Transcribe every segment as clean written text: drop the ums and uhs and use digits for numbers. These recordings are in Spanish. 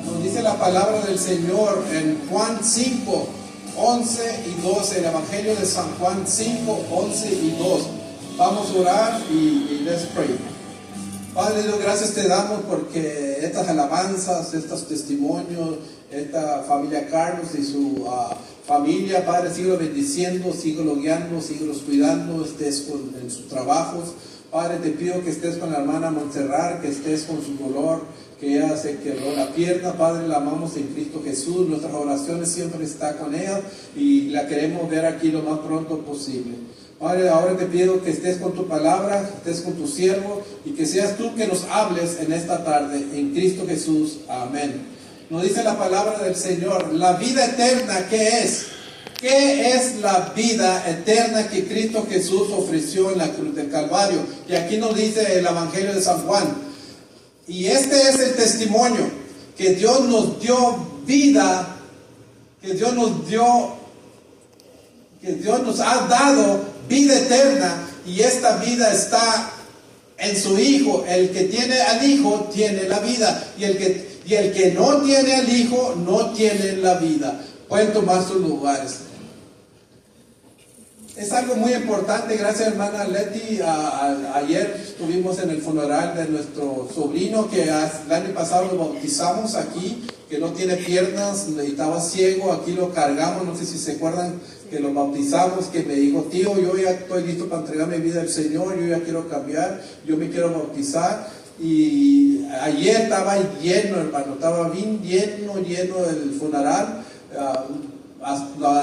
Nos dice la palabra del Señor en Juan 5, 11 y 12, el Evangelio de San Juan 5, 11 y 2. Vamos a orar y let's pray. Padre Dios, gracias te damos porque estas alabanzas, estos testimonios, esta familia Carlos y su familia, Padre, síguelo bendiciendo, síguelo guiando, síguelo cuidando, estés en sus trabajos. Padre, te pido que estés con la hermana Montserrat, que estés con su dolor, que ella se quebró la pierna. Padre, la amamos en Cristo Jesús, nuestras oraciones siempre están con ella y la queremos ver aquí lo más pronto posible. Padre, ahora te pido que estés con tu palabra, estés con tu siervo y que seas tú que nos hables en esta tarde, en Cristo Jesús. Amén. Nos dice la palabra del Señor, la vida eterna, ¿qué es? ¿Qué es la vida eterna que Cristo Jesús ofreció en la cruz del Calvario? Y aquí nos dice el Evangelio de San Juan. Y este es el testimonio, que Dios nos dio vida, que Dios nos ha dado vida eterna, y esta vida está en su Hijo. El que tiene al Hijo tiene la vida, y el que no tiene al Hijo no tiene la vida. Pueden tomar sus lugares. Es algo muy importante. Gracias, hermana Leti. Ayer estuvimos en el funeral de nuestro sobrino que el año pasado lo bautizamos aquí, que no tiene piernas, estaba ciego. Aquí lo cargamos, no sé si se acuerdan que lo bautizamos, que me dijo, tío, yo ya estoy listo para entregar mi vida al Señor, yo ya quiero cambiar, yo me quiero bautizar. Y ayer estaba lleno, hermano, estaba bien lleno el funeral.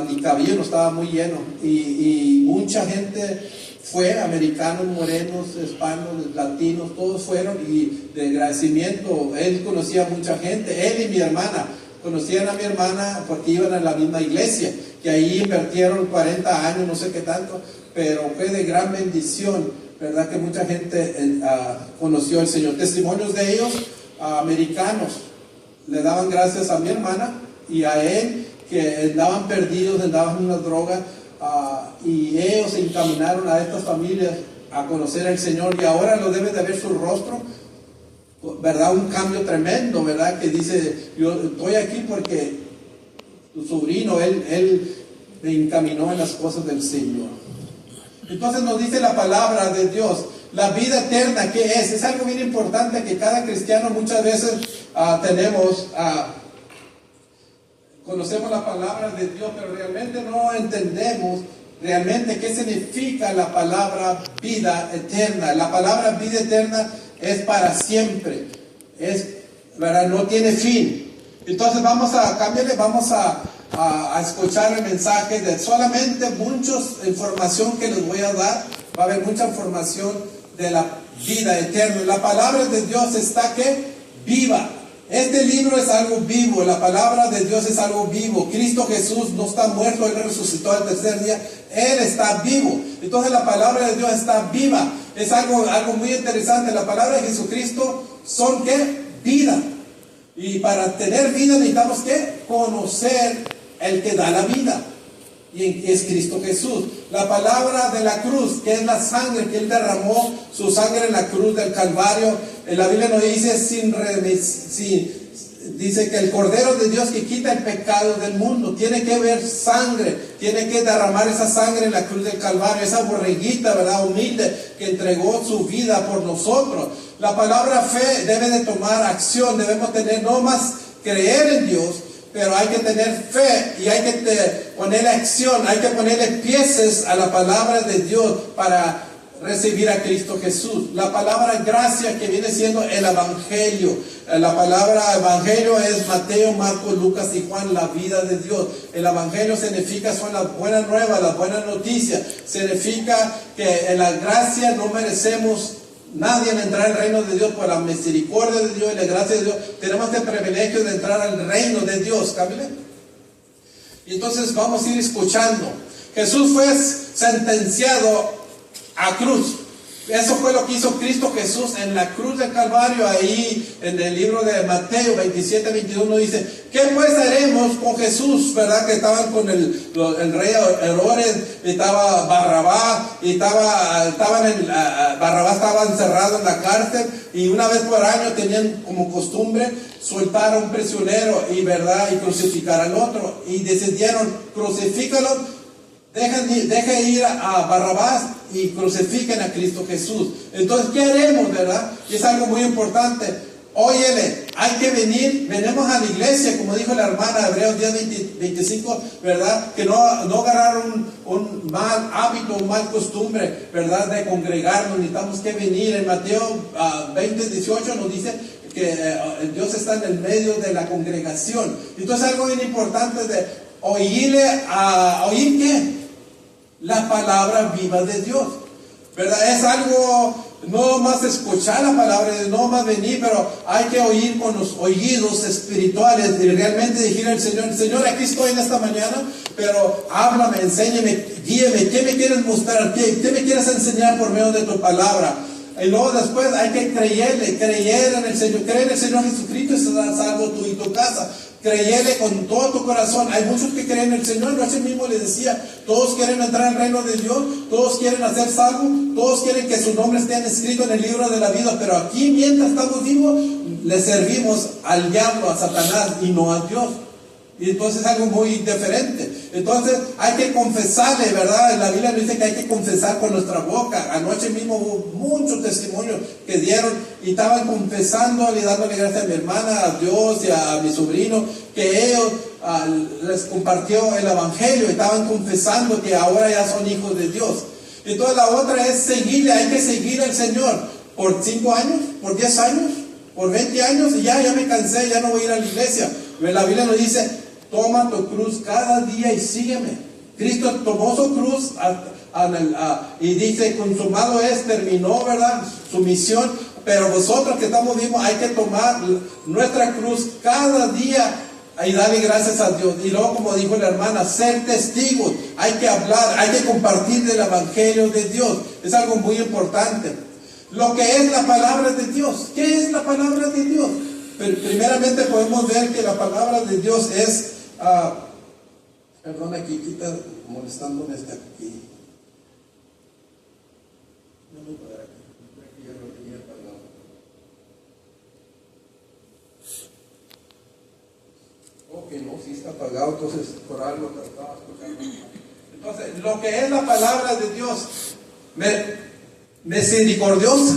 Ni cabía, no estaba muy lleno, y mucha gente fue, americanos, morenos, hispanos, latinos, todos fueron, y de agradecimiento. Él conocía a mucha gente, él y mi hermana conocían a mi hermana porque iban a la misma iglesia, que ahí invirtieron 40 años, no sé qué tanto, pero fue de gran bendición, verdad, que mucha gente conoció al Señor. Testimonios de ellos, americanos, le daban gracias a mi hermana y a él, que andaban perdidos, andaban en una droga, y ellos se encaminaron a estas familias a conocer al Señor, y ahora lo deben de ver su rostro, ¿verdad? Un cambio tremendo, ¿verdad? Que dice, yo estoy aquí porque tu sobrino, él me encaminó en las cosas del Señor. Entonces nos dice la palabra de Dios, la vida eterna, ¿qué es? Es algo bien importante que cada cristiano muchas veces tenemos... Conocemos la palabra de Dios, pero realmente no entendemos realmente qué significa la palabra vida eterna. La palabra vida eterna es para siempre, ¿verdad? No tiene fin. Entonces vamos a escuchar el mensaje de solamente mucha información que les voy a dar. Va a haber mucha información de la vida eterna. La palabra de Dios está que viva. Este libro es algo vivo, la palabra de Dios es algo vivo. Cristo Jesús no está muerto, Él resucitó al tercer día, Él está vivo. Entonces la palabra de Dios está viva. Es algo muy interesante. La palabra de Jesucristo son ¿qué? Vida. Y para tener vida necesitamos ¿qué? Conocer el que da la vida. Y es Cristo Jesús. La palabra de la cruz, que es la sangre que Él derramó, su sangre en la cruz del Calvario. En la Biblia nos dice dice que el Cordero de Dios que quita el pecado del mundo, tiene que ver sangre, tiene que derramar esa sangre en la cruz del Calvario, esa borreguita, ¿verdad? Humilde, que entregó su vida por nosotros. La palabra fe debe de tomar acción, debemos tener no más creer en Dios, pero hay que tener fe y hay que ponerle acción, hay que ponerle piezas a la palabra de Dios para recibir a Cristo Jesús. La palabra gracia, que viene siendo el Evangelio. La palabra Evangelio es Mateo, Marcos, Lucas y Juan, la vida de Dios. El Evangelio significa, son las buenas nuevas, las buenas noticias. Significa que en la gracia no merecemos nadie en entrar al reino de Dios. Por la misericordia de Dios y la gracia de Dios tenemos el privilegio de entrar al reino de Dios. ¿Cámbiale? Y entonces vamos a ir escuchando. Jesús fue sentenciado a cruz. Eso fue lo que hizo Cristo Jesús en la cruz del Calvario. Ahí en el libro de Mateo 27-21 dice: ¿qué pues haremos con Jesús? ¿Verdad? Que estaban con el rey Herodes, estaba Barrabás, y Barrabás estaba encerrado en la cárcel, y una vez por año tenían como costumbre soltar a un prisionero y crucificar al otro, y decidieron: crucifícalo, deja ir a Barrabás y crucifiquen a Cristo Jesús. Entonces, ¿qué haremos, verdad? Y es algo muy importante. Óyele, hay que venimos a la iglesia, como dijo la hermana, Hebreos 10:25, ¿verdad? Que no agarrar un mal hábito, un mal costumbre, ¿verdad? De congregarnos, necesitamos que venir. En Mateo 20:18 nos dice que Dios está en el medio de la congregación. Entonces, algo bien importante de ¿oír qué? La palabra viva de Dios, ¿verdad? Es algo, no más escuchar la palabra, no más venir, pero hay que oír con los oídos espirituales y realmente decir al Señor: Señor, aquí estoy en esta mañana, pero háblame, enséñame, guíame, ¿qué me quieres mostrar? ¿Qué me quieres enseñar por medio de tu palabra? Y luego después hay que creer en el Señor, creer en el Señor Jesucristo y serás salvo tú y tu casa. Creerle con todo tu corazón. Hay muchos que creen en el Señor. Yo así mismo les decía: todos quieren entrar al reino de Dios, todos quieren hacer salvo, todos quieren que su nombre esté escrito en el libro de la vida, pero aquí, mientras estamos vivos, le servimos al diablo, a Satanás, y no a Dios. Y entonces es algo muy diferente. Entonces hay que confesarle, ¿verdad? En la Biblia nos dice que hay que confesar con nuestra boca. Anoche mismo hubo muchos testimonios que dieron y estaban confesándole y dándole gracias a mi hermana, a Dios y a mi sobrino, que ellos les compartió el evangelio y estaban confesando que ahora ya son hijos de Dios. Entonces la otra es seguirle. Hay que seguir al Señor por 5 años, por 10 años, por 20 años, y ya me cansé, ya no voy a ir a la iglesia. La Biblia nos dice: toma tu cruz cada día y sígueme. Cristo tomó su cruz y dice: consumado es, terminó, ¿verdad?, su misión. Pero vosotros que estamos vivos, hay que tomar nuestra cruz cada día y darle gracias a Dios. Y luego, como dijo la hermana, ser testigos. Hay que hablar, hay que compartir del evangelio de Dios. Es algo muy importante. Lo que es la palabra de Dios. ¿Qué es la palabra de Dios? Pero primeramente podemos ver que la palabra de Dios es... perdón, aquí quita molestándome este aquí. No me puedo aquí. Aquí ya lo tenía apagado. Ok, no, sí está apagado, entonces por algo estaba escuchando. Entonces, lo que es la palabra de Dios, misericordiosa.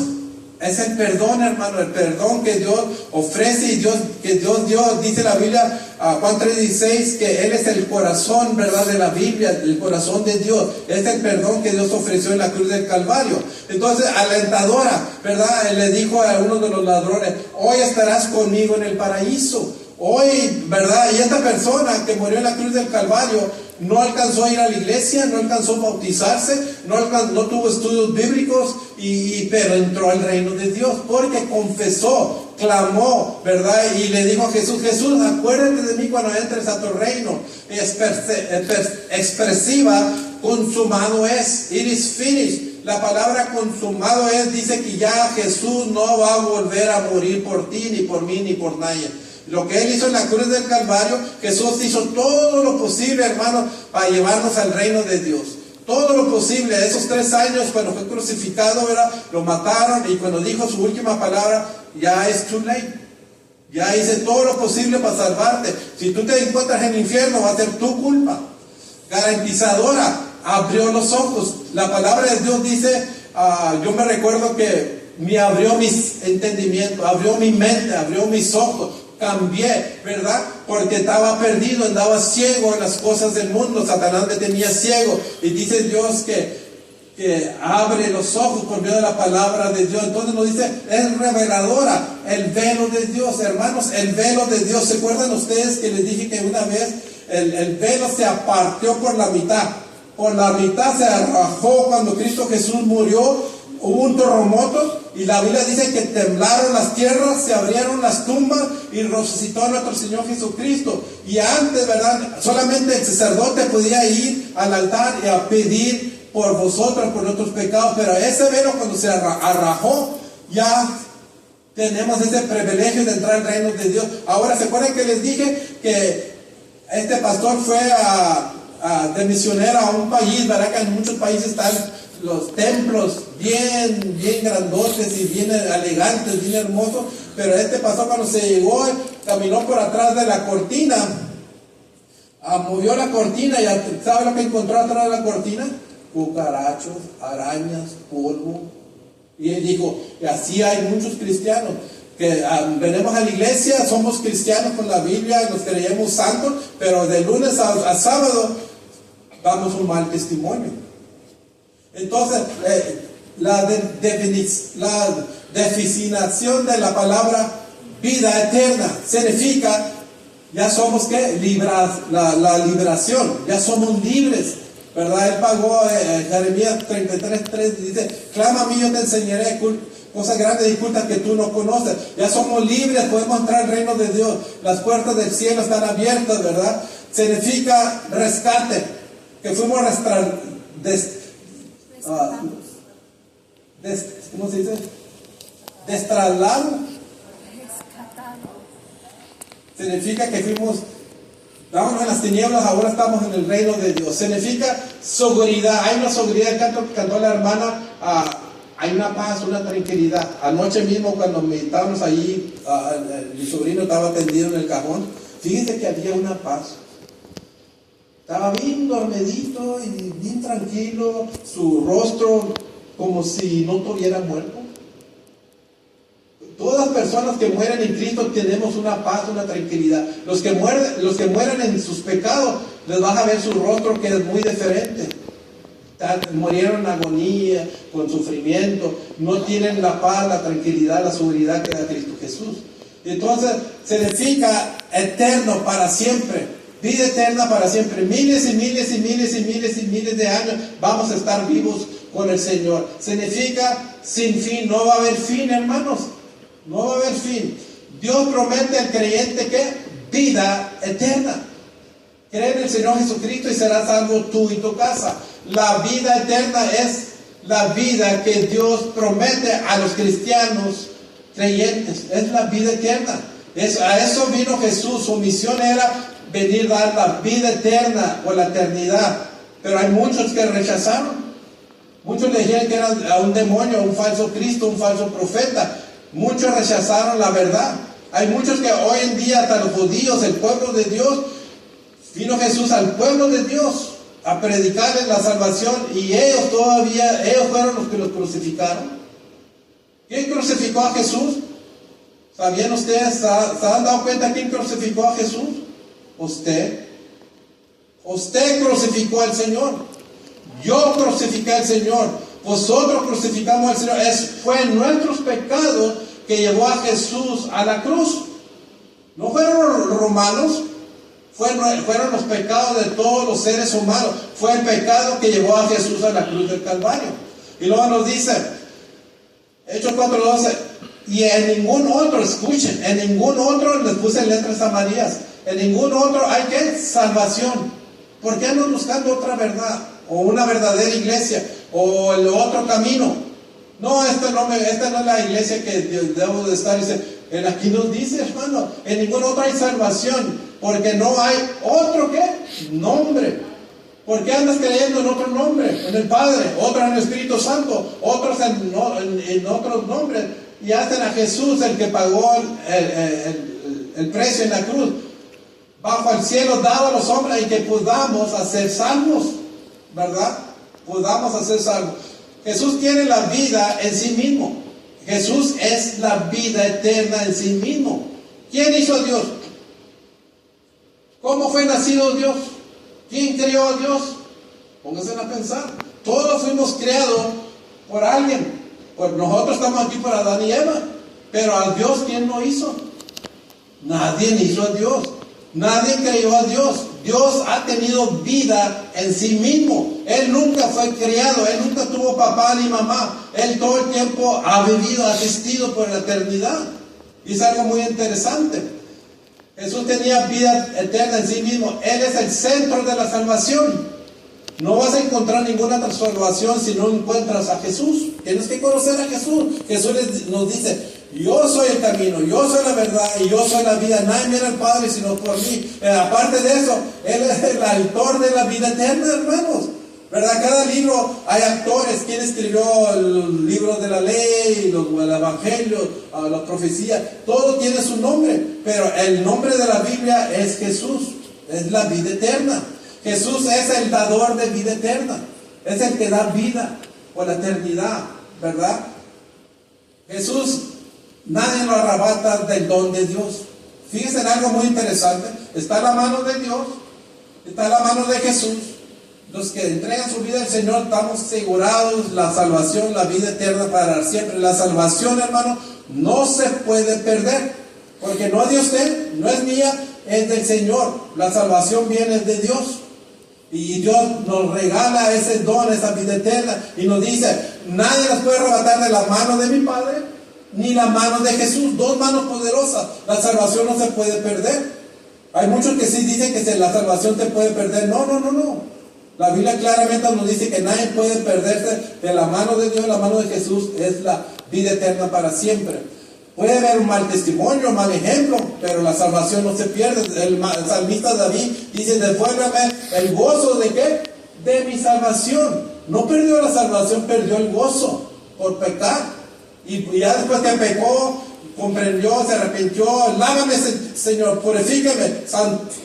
Es el perdón, hermano, el perdón que Dios ofrece y que Dios dio. Dice la Biblia, Juan 3:16, que Él es el corazón, ¿verdad?, de la Biblia, el corazón de Dios. Es el perdón que Dios ofreció en la cruz del Calvario. Entonces, alentadora, ¿verdad? Él le dijo a uno de los ladrones: hoy estarás conmigo en el paraíso. Hoy, ¿verdad? Y esta persona que murió en la cruz del Calvario no alcanzó a ir a la iglesia, no alcanzó a bautizarse, no tuvo estudios bíblicos, pero entró al reino de Dios porque confesó, clamó, ¿verdad? Y le dijo a Jesús: Jesús, acuérdate de mí cuando entres a tu reino. Expresiva, consumado es, it is finished. La palabra consumado es dice que ya Jesús no va a volver a morir por ti, ni por mí, ni por nadie. Lo que Él hizo en la cruz del Calvario, Jesús hizo todo lo posible, hermano, para llevarnos al reino de Dios. Todo lo posible. Esos 3 años cuando fue crucificado, ¿verdad?, lo mataron, y cuando dijo su última palabra: ya es too late. Ya hice todo lo posible para salvarte. Si tú te encuentras en el infierno, va a ser tu culpa. Garantizadora, abrió los ojos. La palabra de Dios dice, yo me recuerdo que me abrió mis entendimientos, abrió mi mente, abrió mis ojos. Cambié, ¿verdad? Porque estaba perdido, andaba ciego en las cosas del mundo. Satanás me tenía ciego. Y dice Dios que abre los ojos por medio de la palabra de Dios. Entonces nos dice, es reveladora el velo de Dios, hermanos, el velo de Dios. ¿Se acuerdan ustedes que les dije que una vez el velo se apartó por la mitad? Por la mitad se arrajó cuando Cristo Jesús murió. Hubo un terremoto y la Biblia dice que temblaron las tierras, se abrieron las tumbas y resucitó a nuestro Señor Jesucristo. Y antes, ¿verdad?, solamente el sacerdote podía ir al altar y a pedir por vosotros, por nuestros pecados, pero ese velo cuando se arrajó, ya tenemos ese privilegio de entrar al reino de Dios. Ahora, ¿se acuerdan que les dije que este pastor fue de misionero a un país, verdad? Que en muchos países están los templos bien grandotes y bien elegantes, bien hermosos, pero este pastor cuando se llegó, caminó por atrás de la cortina, movió la cortina y ¿sabe lo que encontró atrás de la cortina? Cucarachos, arañas, polvo. Y él dijo, y así hay muchos cristianos que venimos a la iglesia, somos cristianos con la Biblia, nos creemos santos, pero de lunes a sábado damos un mal testimonio. Entonces, la definición de la palabra vida eterna significa, ya somos ¿qué? La liberación, ya somos libres, ¿verdad? Él pagó, Jeremías 33:3 dice, clama a mí, yo te enseñaré cosas grandes y ocultas que tú no conoces. Ya somos libres, podemos entrar al reino de Dios, las puertas del cielo están abiertas, ¿verdad? Significa rescate, que fuimos ¿cómo se dice? Destraslado. Significa que fuimos, estábamos en las tinieblas, ahora estamos en el reino de Dios. Significa seguridad, hay una seguridad, el canto que cantó la hermana, hay una paz, una tranquilidad. Anoche mismo cuando estábamos allí, mi sobrino estaba tendido en el cajón, fíjense que había una paz. Estaba bien dormidito y bien tranquilo, su rostro como si no tuviera muerto. Todas las personas que mueren en Cristo tenemos una paz, una tranquilidad. Los que mueren en sus pecados, les vas a ver su rostro que es muy diferente. Murieron en agonía, con sufrimiento, no tienen la paz, la tranquilidad, la seguridad que da Cristo Jesús. Entonces, significa eterno para siempre. Vida eterna para siempre, miles y miles y miles y miles y miles de años vamos a estar vivos con el Señor. Significa sin fin, no va a haber fin, hermanos, no va a haber fin. Dios promete al creyente que vida eterna. Cree en el Señor Jesucristo y serás salvo tú y tu casa. La vida eterna es la vida que Dios promete a los cristianos creyentes, es la vida eterna. A eso vino Jesús, su misión era venir a dar la vida eterna o la eternidad, pero hay muchos que rechazaron. Muchos le dijeron que era un demonio, un falso Cristo, un falso profeta. Muchos rechazaron la verdad. Hay muchos que hoy en día, hasta los judíos, el pueblo de Dios, vino Jesús al pueblo de Dios a predicarles la salvación y ellos fueron los que los crucificaron. ¿Quién crucificó a Jesús? ¿Sabían ustedes? ¿Se han dado cuenta quién crucificó a Jesús? Usted crucificó al Señor. Yo crucifiqué al Señor. Vosotros crucificamos al Señor. Fue nuestros pecados que llevó a Jesús a la cruz. No fueron los romanos, fueron los pecados de todos los seres humanos. Fue el pecado que llevó a Jesús a la cruz del Calvario. Y luego nos dice, Hechos 4:12, y en ningún otro, escuchen, en ningún otro, les puse en letras amarillas, en ningún otro hay que salvación. ¿Por qué andan buscando otra verdad? O una verdadera iglesia, o el otro camino. No, esta no es la iglesia que debo de estar. Aquí nos dice, hermano, en ningún otro hay salvación, porque no hay otro ¿qué? Nombre. ¿Por qué andas creyendo en otro nombre? En el Padre, otro en el Espíritu Santo, otros en otros nombres. Y hacen a Jesús el que pagó el precio en la cruz, bajo el cielo dado a los hombres, y que podamos hacer salvos, ¿verdad? Podamos hacer salvos. Jesús tiene la vida en sí mismo. Jesús es la vida eterna en sí mismo. ¿Quién hizo a Dios? ¿Cómo fue nacido Dios? ¿Quién creó a Dios? Pónganse a pensar. Todos fuimos creados por alguien. Pues nosotros estamos aquí por Adán y Eva. Pero a Dios, ¿quién lo hizo? Nadie hizo a Dios. Nadie creyó a Dios. Dios ha tenido vida en sí mismo. Él nunca fue criado. Él nunca tuvo papá ni mamá. Él todo el tiempo ha vivido, ha existido por la eternidad. Y es algo muy interesante. Jesús tenía vida eterna en sí mismo. Él es el centro de la salvación. No vas a encontrar ninguna transformación si no encuentras a Jesús. Tienes que conocer a Jesús. Jesús nos dice: yo soy el camino, yo soy la verdad y yo soy la vida. Nadie viene al Padre sino por mí. Aparte de eso, Él es el autor de la vida eterna, hermanos. ¿Verdad? Cada libro hay actores. ¿Quién escribió el libro de la ley, el evangelio, la profecía? Todo tiene su nombre, pero el nombre de la Biblia es Jesús. Es la vida eterna. Jesús es el dador de vida eterna. Es el que da vida por la eternidad, ¿verdad? Jesús, nadie lo arrebata del don de Dios. Fíjense en algo muy interesante. Está en la mano de Dios, está en la mano de Jesús. Los que entregan su vida al Señor, estamos asegurados la salvación, la vida eterna para siempre. La salvación, hermano, no se puede perder, porque no es de usted, no es mía, es del Señor. La salvación viene de Dios. Y Dios nos regala ese don, esa vida eterna, y nos dice: nadie nos puede arrebatar de la mano de mi Padre, ni la mano de Jesús. Dos manos poderosas. La salvación no se puede perder. Hay muchos que sí dicen que la salvación se puede perder. No. La Biblia claramente nos dice que nadie puede perderse de la mano de Dios. La mano de Jesús es la vida eterna para siempre. Puede haber un mal testimonio, un mal ejemplo, pero la salvación no se pierde. El salmista David dice: devuélveme el gozo ¿de qué? De mi salvación. No perdió la salvación, perdió el gozo por pecar. Y ya después que pecó, comprendió, se arrepintió: lávame, Señor, purifícame,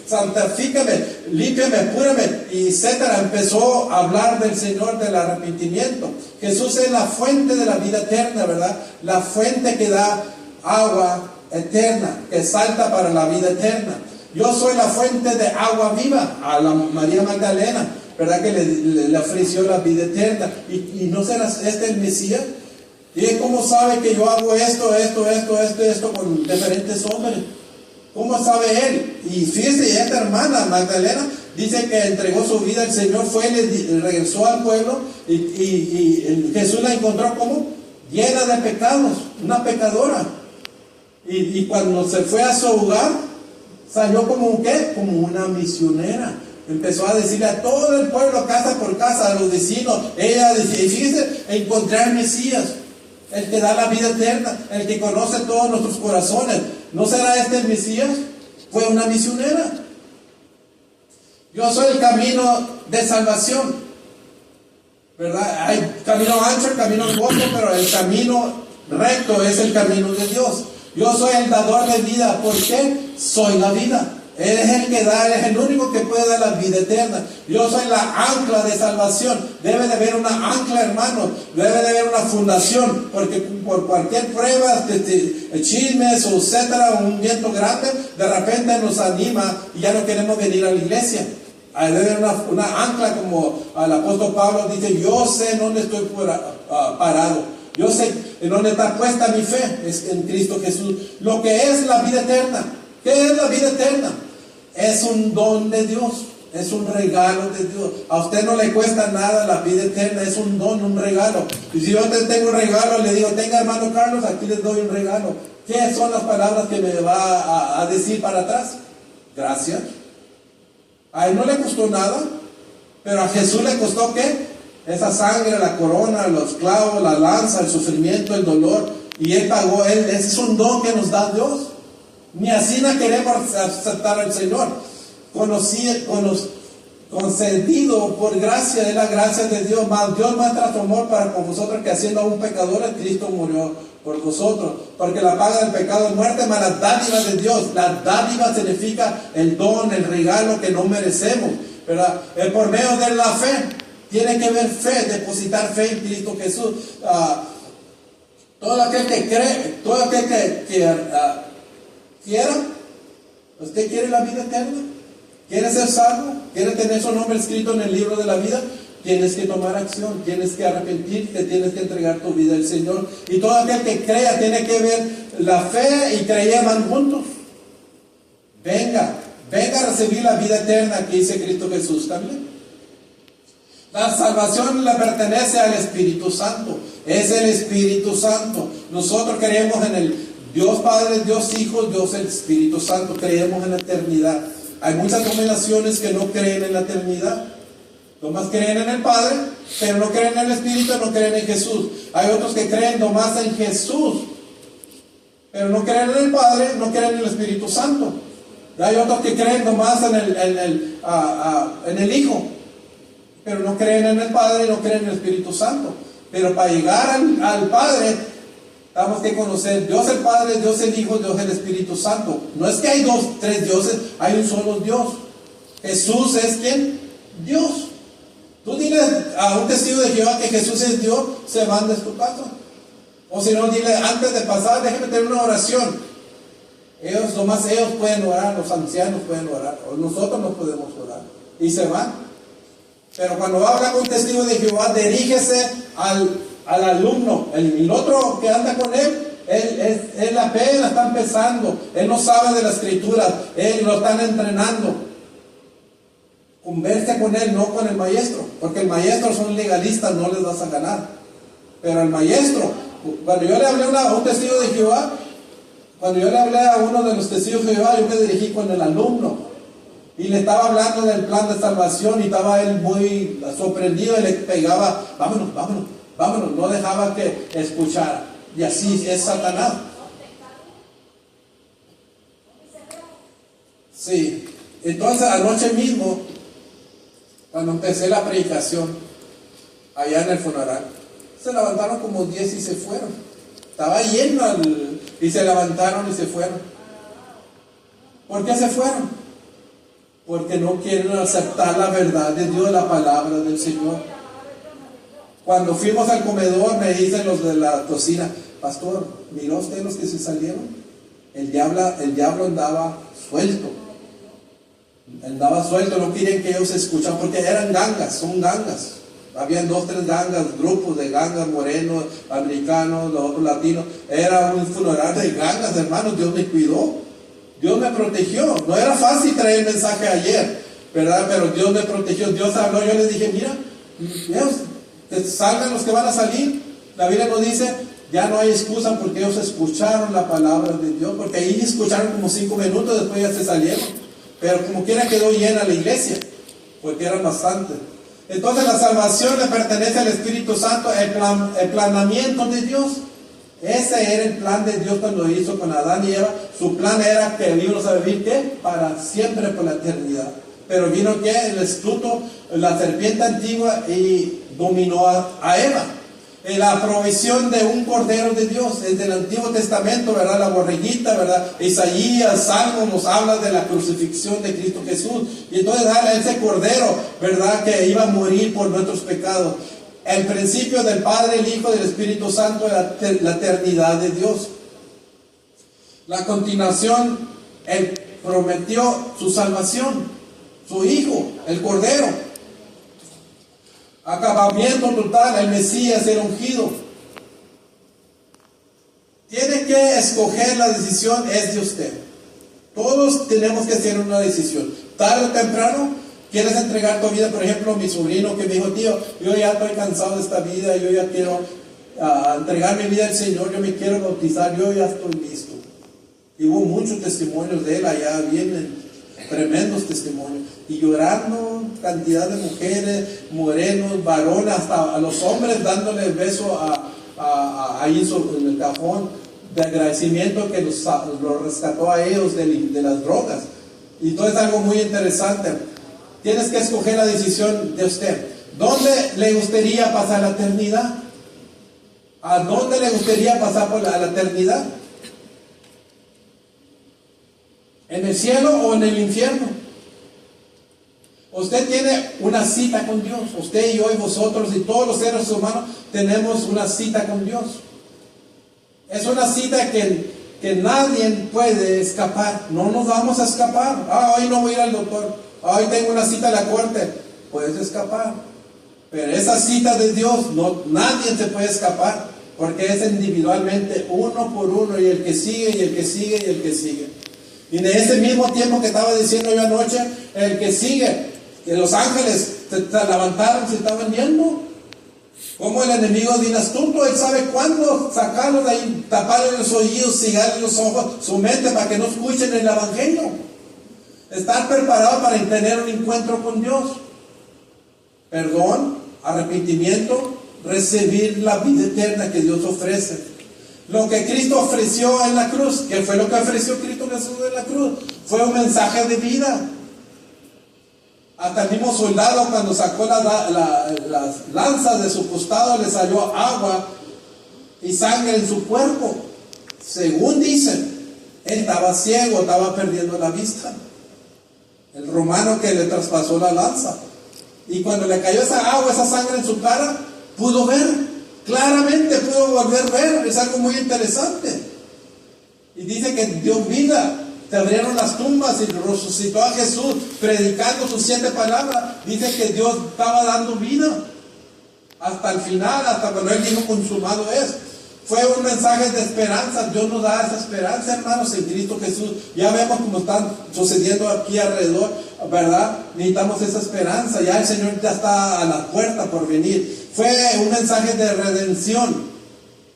santifícame, límpiame, púrame, y etcétera. Empezó a hablar del Señor, del arrepentimiento. Jesús es la fuente de la vida eterna, ¿verdad? La fuente que da agua eterna, que salta para la vida eterna. Yo soy la fuente de agua viva. A la María Magdalena, ¿verdad? Que le ofreció la vida eterna. Y no será este el Mesías. ¿Y cómo sabe que yo hago esto con diferentes hombres? ¿Cómo sabe él? Y fíjese, esta hermana Magdalena dice que entregó su vida al Señor, regresó al pueblo, y Jesús la encontró como llena de pecados, una pecadora. Y cuando se fue a su hogar, salió como un ¿qué? Como una misionera. Empezó a decirle a todo el pueblo, casa por casa, a los vecinos. Ella decía, y fíjese, encontré al Mesías, el que da la vida eterna, el que conoce todos nuestros corazones. ¿No será este el Mesías? Fue una misionera. Yo soy el camino de salvación, ¿verdad? Hay camino ancho, el camino angosto, pero el camino recto es el camino de Dios. Yo soy el dador de vida. ¿Por qué? Soy la vida. Él es el que da, Él es el único que puede dar la vida eterna. Yo soy la ancla de salvación. Debe de haber una ancla, hermano. Debe de haber una fundación, porque por cualquier prueba, chismes o etcétera, un viento grande, de repente nos anima y ya no queremos venir a la iglesia. Debe haber una ancla, como el apóstol Pablo dice: yo sé en dónde estoy parado. Yo sé en dónde está puesta mi fe, es en Cristo Jesús. Lo que es la vida eterna. ¿Qué es la vida eterna? Es un don de Dios, es un regalo de Dios. A usted no le cuesta nada la vida eterna, es un don, un regalo. Y si yo te tengo un regalo, le digo: tenga, hermano Carlos, aquí les doy un regalo. ¿Qué son las palabras que me va a decir para atrás? Gracias. A él no le costó nada, pero a Jesús le costó ¿qué? Esa sangre, la corona, los clavos, la lanza, el sufrimiento, el dolor. Y Él pagó. Ese es un don que nos da Dios. Ni así no queremos aceptar al Señor. Concedido por gracia, de la gracia de Dios. Más Dios muestra su amor para con vosotros, que haciendo aún pecadores, Cristo murió por vosotros. Porque la paga del pecado es muerte, mas la dádiva de Dios. La dádiva significa el don, el regalo que no merecemos, ¿verdad? Por medio de la fe. Tiene que haber fe, depositar fe en Cristo Jesús. Todo aquel que cree, todo aquel que quiera. ¿Usted quiere la vida eterna? ¿Quiere ser salvo? ¿Quiere tener su nombre escrito en el libro de la vida? Tienes que tomar acción, tienes que arrepentirte, tienes que entregar tu vida al Señor. Y todo aquel que crea tiene que ver la fe y creer van juntos. Venga a recibir la vida eterna que dice Cristo Jesús también. La salvación le pertenece al Espíritu Santo. Es el Espíritu Santo. Nosotros creemos en el Dios Padre, Dios Hijo, Dios el Espíritu Santo. Creemos en la eternidad. Hay muchas denominaciones que no creen en la eternidad. Nomás creen en el Padre, pero no creen en el Espíritu, no creen en Jesús. Hay otros que creen nomás en Jesús, pero no creen en el Padre, no creen en el Espíritu Santo. Hay otros que creen nomás en el Hijo, pero no creen en el Padre, no creen en el Espíritu Santo. Pero para llegar al Padre, tenemos que conocer Dios el Padre, Dios el Hijo, Dios el Espíritu Santo. No es que hay dos, tres dioses, hay un solo Dios. Jesús es quien? Dios. Tú dile a un testigo de Jehová que Jesús es Dios, se van de tu casa. O si no, dile antes de pasar, déjeme tener una oración. Nomás ellos pueden orar, los ancianos pueden orar, o nosotros no podemos orar. Y se van. Pero cuando va a hablar con un testigo de Jehová, dirígese al alumno. El otro que anda con él apenas está empezando. Él no sabe de la escritura, él lo están entrenando. Converse con él, no con el maestro, porque el maestro son legalistas, no les vas a ganar. Pero el maestro, cuando yo le hablé a un testigo de Jehová, cuando yo le hablé a uno de los testigos de Jehová, yo me dirigí con el alumno y le estaba hablando del plan de salvación y estaba él muy sorprendido y le pegaba, vámonos, no dejaba que escuchara. Y así es Satanás. Sí, entonces anoche mismo, cuando empecé la predicación, allá en el funeral, se levantaron como 10 y se fueron. Estaba lleno y se levantaron y se fueron. ¿Por qué se fueron? Porque no quieren aceptar la verdad de Dios, la palabra del Señor. Cuando fuimos al comedor, me dicen los de la cocina, pastor, ¿miró usted los que se salieron? El diablo andaba suelto. Andaba suelto, no quieren que ellos escuchen, porque eran gangas, son gangas. Habían 2, 3 gangas, grupos de gangas, morenos, americanos, los otros latinos. Era un funeral de gangas, hermanos. Dios me cuidó, Dios me protegió. No era fácil traer el mensaje ayer, ¿verdad? Pero Dios me protegió, Dios habló. Yo les dije, mira, que salgan los que van a salir. La Biblia nos dice, ya no hay excusa porque ellos escucharon la palabra de Dios, porque ahí escucharon como 5 minutos, después ya se salieron. Pero como quiera quedó llena la iglesia, porque eran bastantes. Entonces la salvación le pertenece al Espíritu Santo, el planeamiento de Dios. Ese era el plan de Dios cuando hizo con Adán y Eva. Su plan era que íbamos a vivir, ¿qué? Para siempre, por la eternidad. Pero vino, ¿qué? El astuto, la serpiente antigua, y dominó a Eva. La provisión de un cordero de Dios, desde el Antiguo Testamento, ¿verdad? La borreguita, ¿verdad? Isaías, Salmo nos habla de la crucifixión de Cristo Jesús. Y entonces dale ese cordero, ¿verdad? Que iba a morir por nuestros pecados. El principio del Padre, el Hijo, del Espíritu Santo, la eternidad de Dios. La continuación, Él prometió su salvación, su Hijo, el Cordero. Acabamiento total, el Mesías, el ungido. Tiene que escoger la decisión, es de usted. Todos tenemos que hacer una decisión. Tarde o temprano, quieres entregar tu vida. Por ejemplo, mi sobrino que me dijo, tío, yo ya estoy cansado de esta vida, yo ya quiero entregar mi vida al Señor, yo me quiero bautizar, yo ya estoy listo. Y hubo muchos testimonios de él allá, vienen tremendos testimonios, y llorando cantidad de mujeres, morenos, varones, hasta a los hombres dándole el beso ahí en el cajón de agradecimiento que los rescató a ellos de las drogas. Y entonces algo muy interesante. Tienes que escoger la decisión de usted. ¿Dónde le gustaría pasar la eternidad? ¿A dónde le gustaría pasar por la eternidad? ¿En el cielo o en el infierno? Usted tiene una cita con Dios. Usted y yo y vosotros y todos los seres humanos tenemos una cita con Dios. Es una cita que nadie puede escapar. No nos vamos a escapar. Hoy no voy a ir al doctor. Hoy tengo una cita en la corte. Puedes escapar. Pero esa cita de Dios, nadie se puede escapar. Porque es individualmente, uno por uno, y el que sigue, y el que sigue, y el que sigue. Y en ese mismo tiempo que estaba diciendo yo anoche, el que sigue, que los ángeles se levantaron, se estaban viendo. Como el enemigo es bien astuto, él sabe cuándo sacarlos de ahí, taparle los oídos, cegarle los ojos, su mente, para que no escuchen el evangelio. Estar preparado para tener un encuentro con Dios. perdón, arrepentimiento, recibir la vida eterna que Dios ofrece. Lo que Cristo ofreció en la cruz, ¿qué fue lo que ofreció Cristo Jesús en la cruz? Fue un mensaje de vida. Hasta el mismo soldado, cuando sacó las lanzas de su costado, le salió agua y sangre en su cuerpo. Según dicen, él estaba ciego, estaba perdiendo la vista. El romano que le traspasó la lanza. Y cuando le cayó esa agua, esa sangre en su cara, pudo ver. Claramente pudo volver a ver. Es algo muy interesante. Y dice que dio vida. Se abrieron las tumbas y resucitó a Jesús predicando sus 7 palabras. Dice que Dios estaba dando vida hasta el final, hasta cuando Él dijo consumado es. Fue un mensaje de esperanza. Dios nos da esa esperanza, hermanos, en Cristo Jesús. Ya vemos cómo están sucediendo aquí alrededor, ¿verdad? Necesitamos esa esperanza. Ya el Señor ya está a la puerta por venir. Fue un mensaje de redención,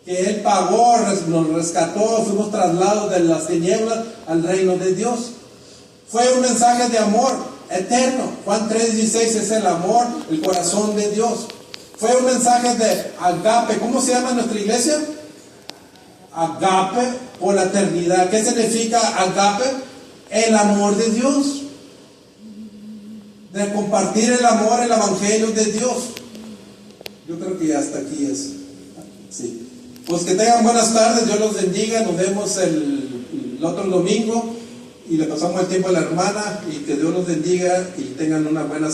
que Él pagó, nos rescató, fuimos trasladados de las tinieblas al reino de Dios. Fue un mensaje de amor eterno. Juan 3:16 es el amor, el corazón de Dios. Fue un mensaje de agape. ¿Cómo se llama nuestra iglesia? Agape por la eternidad. ¿Qué significa agape? El amor de Dios. De compartir el amor, el evangelio de Dios. Yo creo que hasta aquí es. Sí. Pues que tengan buenas tardes, Dios los bendiga. Nos vemos el otro domingo y le pasamos el tiempo a la hermana, y que Dios los bendiga y tengan una buena